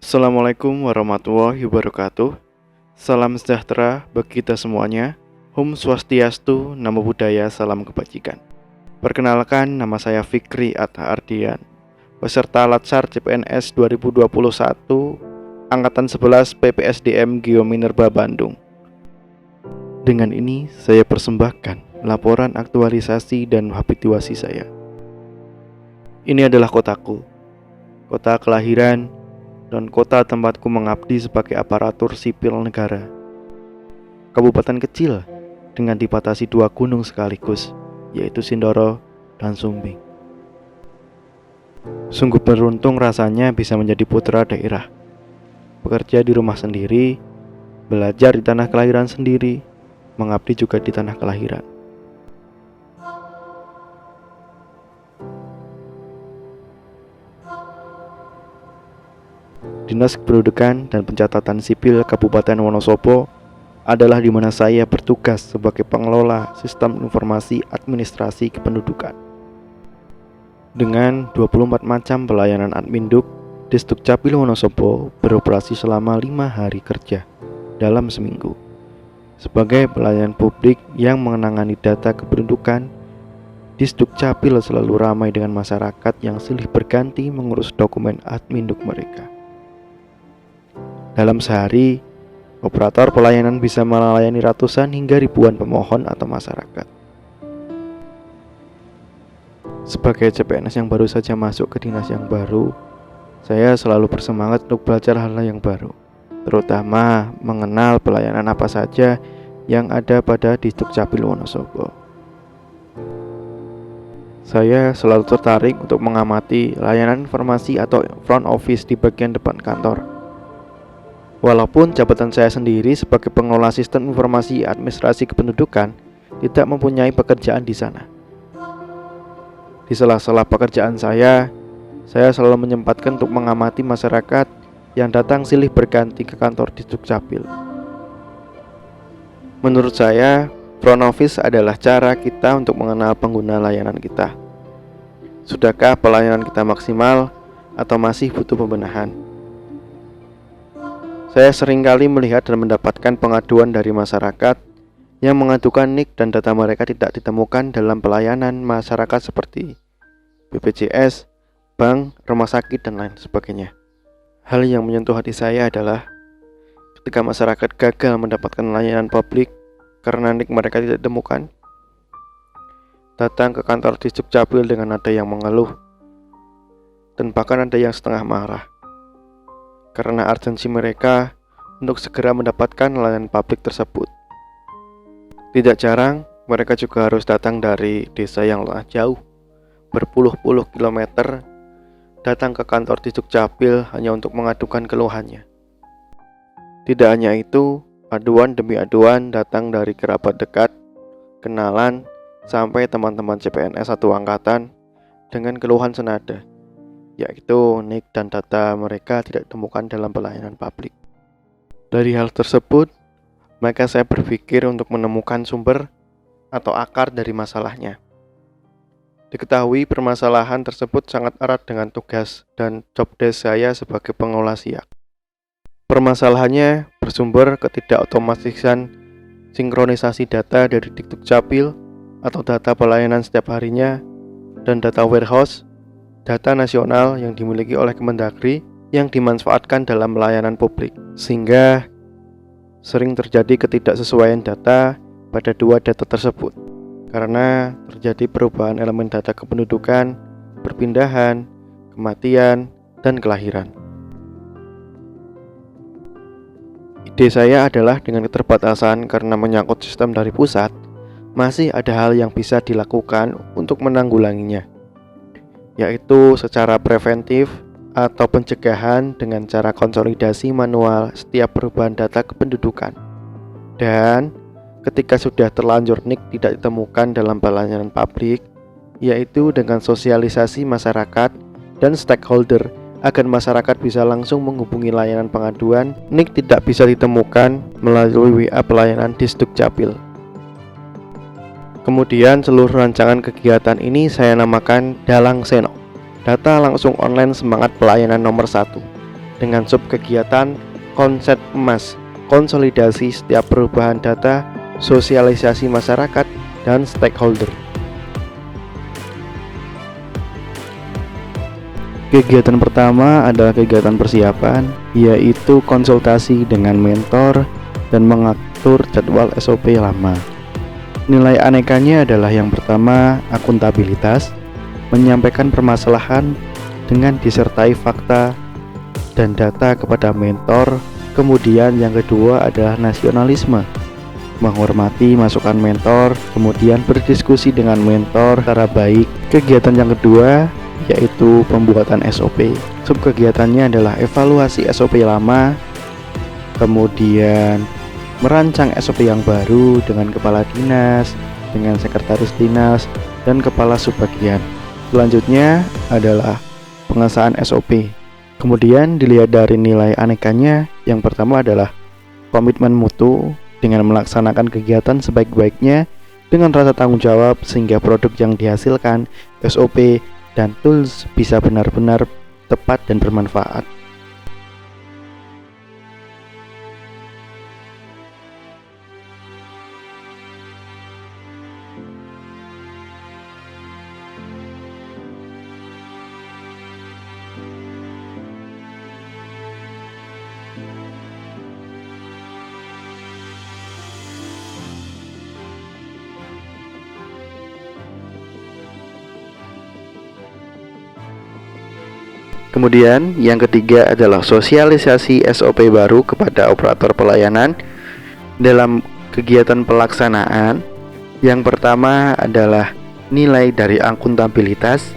Assalamualaikum warahmatullahi wabarakatuh. Salam sejahtera bagi kita semuanya. Om Swastiastu, Namo Buddhaya, salam kebajikan. Perkenalkan, nama saya Fikri Atta Ardian, peserta Latsar CPNS 2021 Angkatan 11 PPSDM Geominerba Bandung. Dengan ini saya persembahkan laporan aktualisasi dan habituasi saya. Ini adalah kotaku, kota kelahiran dan kota tempatku mengabdi sebagai aparatur sipil negara. Kabupaten kecil dengan dibatasi 2 gunung sekaligus, yaitu Sindoro dan Sumbing. Sungguh beruntung rasanya bisa menjadi putra daerah, bekerja di rumah sendiri, belajar di tanah kelahiran sendiri, mengabdi juga di tanah kelahiran. Dinas Kependudukan dan Pencatatan Sipil Kabupaten Wonosobo adalah di mana saya bertugas sebagai pengelola sistem informasi administrasi kependudukan. Dengan 24 macam pelayanan adminduk, Disdukcapil Wonosobo beroperasi selama 5 hari kerja dalam seminggu. Sebagai pelayanan publik yang menangani data kependudukan, Disdukcapil selalu ramai dengan masyarakat yang silih berganti mengurus dokumen adminduk mereka. Dalam sehari, operator pelayanan bisa melayani ratusan hingga ribuan pemohon atau masyarakat. Sebagai CPNS yang baru saja masuk ke dinas yang baru, saya selalu bersemangat untuk belajar hal-hal yang baru, terutama mengenal pelayanan apa saja yang ada pada Disdukcapil Wonosobo. Saya selalu tertarik untuk mengamati layanan informasi atau front office di bagian depan kantor. Walaupun jabatan saya sendiri sebagai pengelola sistem informasi administrasi kependudukan tidak mempunyai pekerjaan di sana. Di sela-sela pekerjaan saya selalu menyempatkan untuk mengamati masyarakat yang datang silih berganti ke kantor Disdukcapil. Menurut saya, front office adalah cara kita untuk mengenal pengguna layanan kita. Sudahkah pelayanan kita maksimal atau masih butuh pembenahan? Saya seringkali melihat dan mendapatkan pengaduan dari masyarakat yang mengadukan NIK dan data mereka tidak ditemukan dalam pelayanan masyarakat seperti BPJS, bank, rumah sakit, dan lain sebagainya. Hal yang menyentuh hati saya adalah ketika masyarakat gagal mendapatkan layanan publik karena NIK mereka tidak ditemukan, datang ke kantor Disdukcapil dengan nada yang mengeluh, dan bahkan ada yang setengah marah karena urgensi mereka untuk segera mendapatkan layanan publik tersebut. Tidak jarang, mereka juga harus datang dari desa yang jauh, berpuluh-puluh kilometer, datang ke kantor Disdukcapil hanya untuk mengadukan keluhannya. Tidak hanya itu, aduan demi aduan datang dari kerabat dekat, kenalan, sampai teman-teman CPNS satu angkatan dengan keluhan senada, yaitu NIK dan data mereka tidak ditemukan dalam pelayanan publik. Dari hal tersebut, maka saya berpikir untuk menemukan sumber atau akar dari masalahnya. Diketahui permasalahan tersebut sangat erat dengan tugas dan job desk saya sebagai pengelola SIAK. Permasalahannya bersumber ketidakautomatisan sinkronisasi data dari Disdukcapil atau data pelayanan setiap harinya dan data warehouse, data nasional yang dimiliki oleh Kemendagri yang dimanfaatkan dalam pelayanan publik, sehingga sering terjadi ketidaksesuaian data pada dua data tersebut karena terjadi perubahan elemen data kependudukan, perpindahan, kematian, dan kelahiran. Ide saya adalah dengan keterbatasan karena menyangkut sistem dari pusat, masih ada hal yang bisa dilakukan untuk menanggulanginya, yaitu secara preventif atau pencegahan dengan cara konsolidasi manual setiap perubahan data kependudukan. Dan ketika sudah terlanjur NIK tidak ditemukan dalam pelayanan publik, yaitu dengan sosialisasi masyarakat dan stakeholder agar masyarakat bisa langsung menghubungi layanan pengaduan, NIK tidak bisa ditemukan melalui WA pelayanan Disdukcapil. Kemudian seluruh rancangan kegiatan ini saya namakan Dalang Seno, data langsung online semangat pelayanan nomor 1. dengan subkegiatan konsep emas, konsolidasi setiap perubahan data, sosialisasi masyarakat, dan stakeholder. Kegiatan pertama adalah kegiatan persiapan, yaitu konsultasi dengan mentor dan mengatur jadwal SOP lama. Nilai anekanya adalah yang pertama, akuntabilitas, menyampaikan permasalahan dengan disertai fakta dan data kepada mentor. Kemudian yang kedua adalah nasionalisme, menghormati masukan mentor, kemudian berdiskusi dengan mentor secara baik. Kegiatan yang kedua yaitu pembuatan SOP. Subkegiatannya adalah evaluasi SOP lama, kemudian merancang SOP yang baru dengan kepala dinas, dengan sekretaris dinas, dan kepala subbagian. Selanjutnya adalah pengesahan SOP. Kemudian dilihat dari nilai anekanya, yang pertama adalah komitmen mutu dengan melaksanakan kegiatan sebaik-baiknya dengan rasa tanggung jawab sehingga produk yang dihasilkan, SOP, dan tools bisa benar-benar tepat dan bermanfaat. Kemudian yang ketiga adalah sosialisasi SOP baru kepada operator pelayanan dalam kegiatan pelaksanaan. Yang pertama adalah nilai dari akuntabilitas,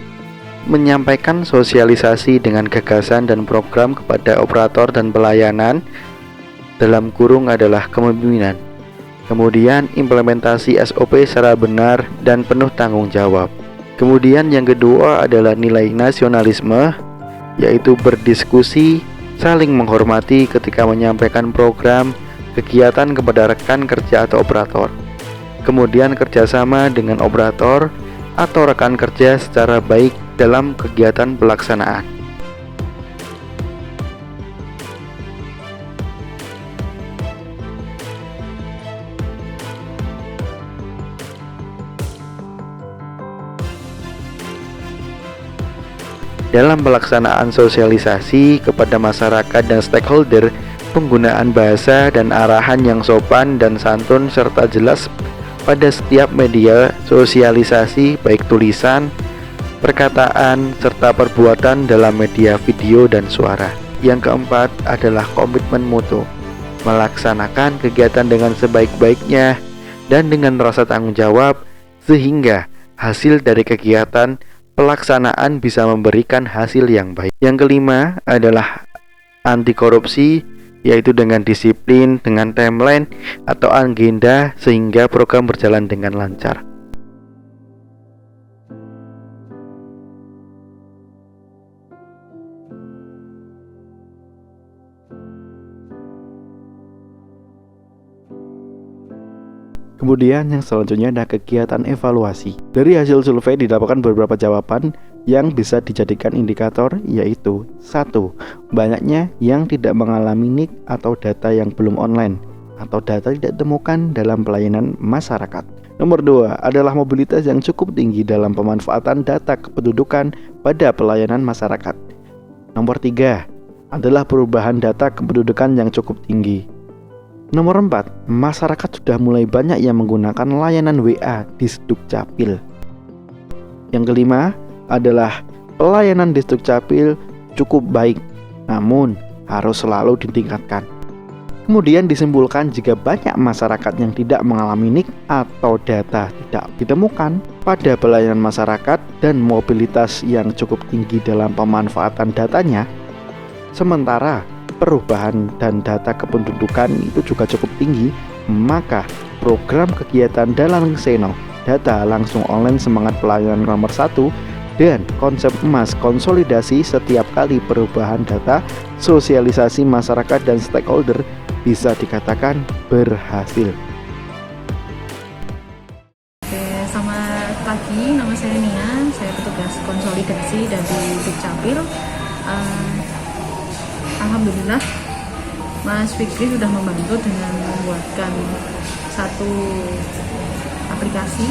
menyampaikan sosialisasi dengan gagasan dan program kepada operator dan pelayanan dalam kurung adalah kepemimpinan. Kemudian implementasi SOP secara benar dan penuh tanggung jawab. Kemudian yang kedua adalah nilai nasionalisme, yaitu berdiskusi, saling menghormati ketika menyampaikan program, kegiatan kepada rekan kerja atau operator. Kemudian kerjasama dengan operator atau rekan kerja secara baik dalam kegiatan pelaksanaan. Dalam pelaksanaan sosialisasi kepada masyarakat dan stakeholder, penggunaan bahasa dan arahan yang sopan dan santun serta jelas pada setiap media sosialisasi baik tulisan, perkataan, serta perbuatan dalam media video dan suara. Yang keempat adalah komitmen mutu, melaksanakan kegiatan dengan sebaik-baiknya dan dengan rasa tanggung jawab sehingga hasil dari kegiatan pelaksanaan bisa memberikan hasil yang baik. Yang kelima adalah anti korupsi, yaitu dengan disiplin, dengan timeline atau agenda sehingga program berjalan dengan lancar. Kemudian yang selanjutnya ada kegiatan evaluasi. Dari hasil survei didapatkan beberapa jawaban yang bisa dijadikan indikator, yaitu 1. Banyaknya yang tidak mengalami NIK atau data yang belum online atau data tidak ditemukan dalam pelayanan masyarakat. Nomor 2 adalah mobilitas yang cukup tinggi dalam pemanfaatan data kependudukan pada pelayanan masyarakat. Nomor 3 adalah perubahan data kependudukan yang cukup tinggi. Nomor 4, masyarakat sudah mulai banyak yang menggunakan layanan WA di Sdukcapil. Yang kelima adalah pelayanan di Sdukcapil cukup baik, namun harus selalu ditingkatkan. Kemudian disimpulkan jika banyak masyarakat yang tidak mengalami NIK atau data tidak ditemukan pada pelayanan masyarakat dan mobilitas yang cukup tinggi dalam pemanfaatan datanya, sementara perubahan dan data kependudukan itu juga cukup tinggi, maka program kegiatan dalam Xeno data langsung online semangat pelayanan nomor 1 dan konsep emas konsolidasi setiap kali perubahan data, sosialisasi masyarakat dan stakeholder bisa dikatakan berhasil. Oke, selamat pagi, nama saya Nia, saya petugas konsolidasi dari Dukcapil. alhamdulillah Mas Fikri sudah membantu dengan membuatkan satu aplikasi,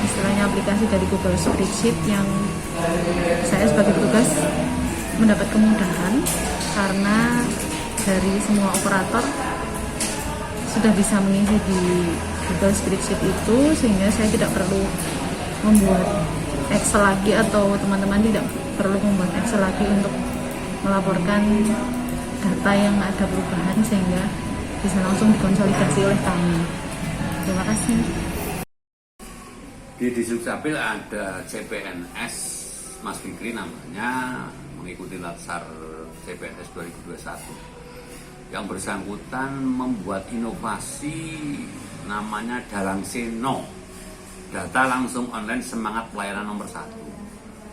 istilahnya aplikasi dari Google Spreadsheet, yang saya sebagai petugas mendapat kemudahan karena dari semua operator sudah bisa mengisi di Google Spreadsheet itu, sehingga saya tidak perlu membuat Excel lagi, atau teman-teman tidak perlu membuat Excel lagi untuk melaporkan data yang ada perubahan, sehingga bisa langsung dikonsolidasi oleh kami. Terima kasih. Di Disdukcapil ada CPNS Mas Fikri namanya, mengikuti latsar CPNS 2021. Yang bersangkutan membuat inovasi namanya Dalang Seno, data langsung online semangat pelayanan nomor 1.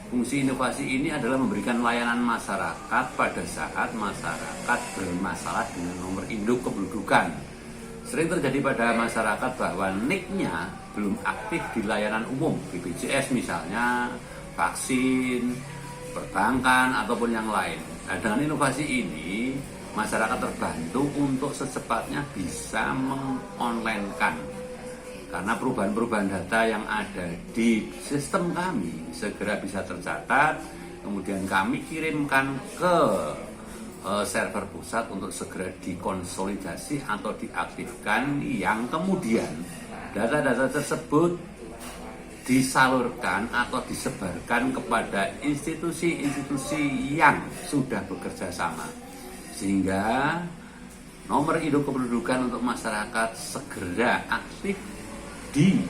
Fungsi inovasi ini adalah memberikan layanan masyarakat pada saat masyarakat bermasalah dengan nomor induk kependudukan. Sering terjadi pada masyarakat bahwa NIK-nya belum aktif di layanan umum, BPJS misalnya, vaksin, perbankan, ataupun yang lain. Nah, dengan inovasi ini, masyarakat terbantu untuk secepatnya bisa mengonlinekan, karena perubahan-perubahan data yang ada di sistem kami segera bisa tercatat, kemudian kami kirimkan ke server pusat untuk segera dikonsolidasi atau diaktifkan, yang kemudian data-data tersebut disalurkan atau disebarkan kepada institusi-institusi yang sudah bekerja sama, sehingga nomor induk kependudukan untuk masyarakat segera aktif di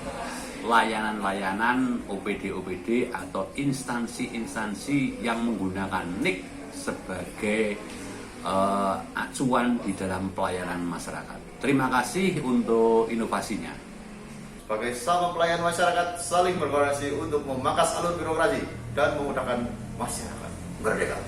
layanan-layanan OPD-OPD atau instansi-instansi yang menggunakan NIK sebagai acuan di dalam pelayanan masyarakat. Terima kasih untuk inovasinya. Sebagai sama pelayan masyarakat, saling berkoordinasi untuk memangkas alur birokrasi dan memudahkan masyarakat. Merdeka!